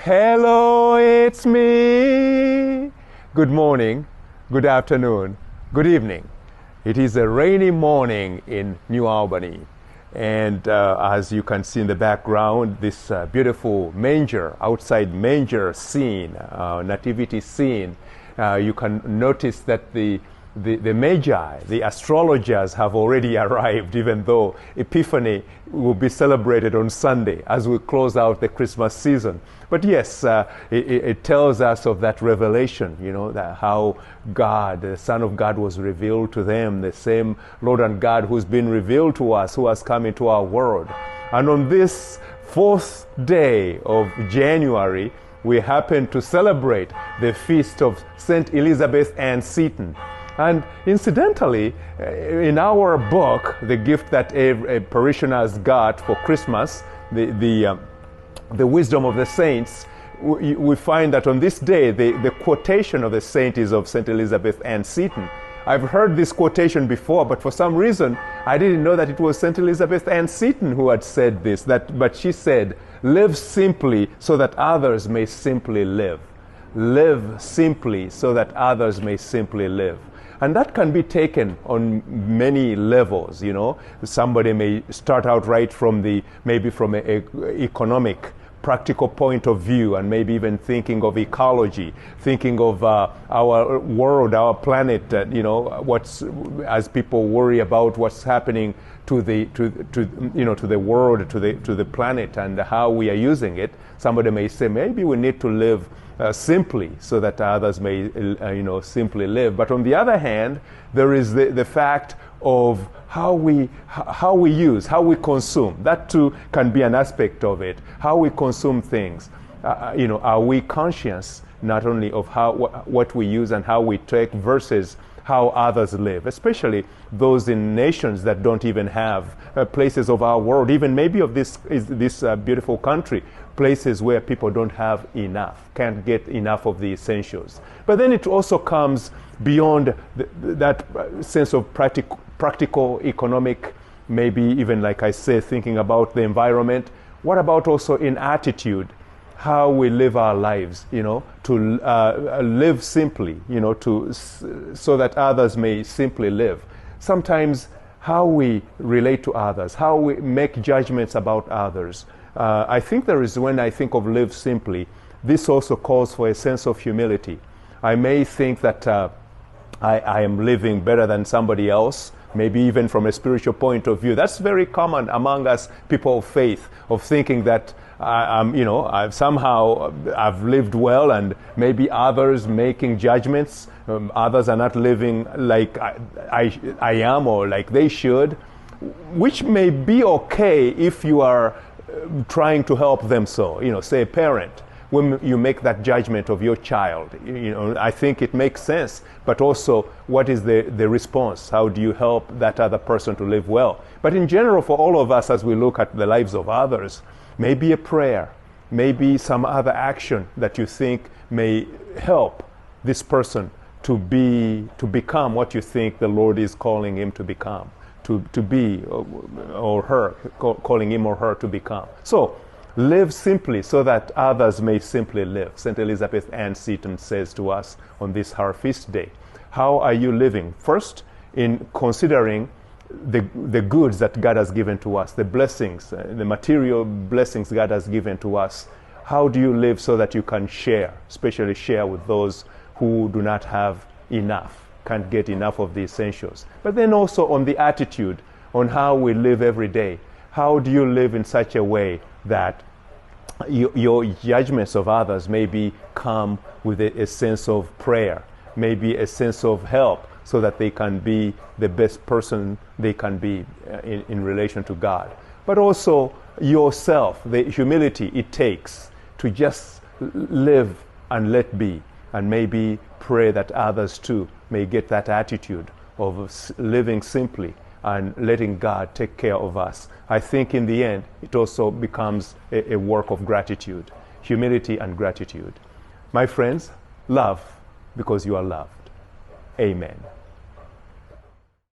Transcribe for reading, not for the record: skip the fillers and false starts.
Hello, it's me. Good morning, good afternoon, good evening. It is a rainy morning in New Albany. And as you can see in the background, this beautiful manger, outside manger scene, nativity scene, you can notice that the Magi, the astrologers, have already arrived, even though Epiphany will be celebrated on Sunday as we close out the Christmas season. But yes, it tells us of that revelation, that how God, the Son of God, was revealed to them, the same Lord and God who's been revealed to us, who has come into our world. And on this 4th day of January, we happen to celebrate the feast of St. Elizabeth Ann Seton. And incidentally, in our book, the gift that a parishioners got for Christmas, the Wisdom of the Saints, we find that on this day, the quotation of the saint is of St. Elizabeth Ann Seton. I've heard this quotation before, but for some reason, I didn't know that it was St. Elizabeth Ann Seton who had said this, but she said, "Live simply so that others may simply live. Live simply so that others may simply live." And that can be taken on many levels, Somebody may start out right from maybe from an economic, practical point of view, and maybe even thinking of ecology, thinking of our world, our planet, as people worry about what's happening to the world, to the planet, and how we are using it. Somebody may say, maybe we need to live simply so that others may simply live. But on the other hand, there is the fact of how we use, how we consume. That too can be an aspect of it. How we consume things. Are we conscious not only of what we use and how we take versus how others live, especially those in nations that don't even have places of our world, even maybe of this beautiful country, places where people don't have enough, can't get enough of the essentials. But then it also comes beyond that sense of practical, economic, maybe even, like I say, thinking about the environment. What about also in attitude? How we live our lives, to live simply, so that others may simply live. Sometimes how we relate to others, how we make judgments about others. I think when I think of live simply, this also calls for a sense of humility. I may think that I am living better than somebody else, maybe even from a spiritual point of view. That's very common among us people of faith, of thinking that I've lived well, and maybe others making judgments. Others are not living like I am or like they should, which may be okay if you are trying to help them. So, say a parent, when you make that judgment of your child, I think it makes sense. But also, what is the response? How do you help that other person to live well? But in general, for all of us, as we look at the lives of others, maybe a prayer, maybe some other action that you think may help this person to become what you think the Lord is calling him to become, to be, or her, calling him or her to become. So, live simply so that others may simply live. St. Elizabeth Ann Seton says to us on this her feast day. How are you living? First, in considering the goods that God has given to us, the blessings, the material blessings God has given to us. How do you live so that you can share, especially share with those who do not have enough, can't get enough of the essentials? But then also on the attitude, on how we live every day. How do you live in such a way that your judgments of others maybe come with a sense of prayer, maybe a sense of help, so that they can be the best person they can be in relation to God. But also yourself, the humility it takes to just live and let be, and maybe pray that others too may get that attitude of living simply and letting God take care of us. I think in the end, it also becomes a work of gratitude, humility and gratitude. My friends, love because you are loved. Amen.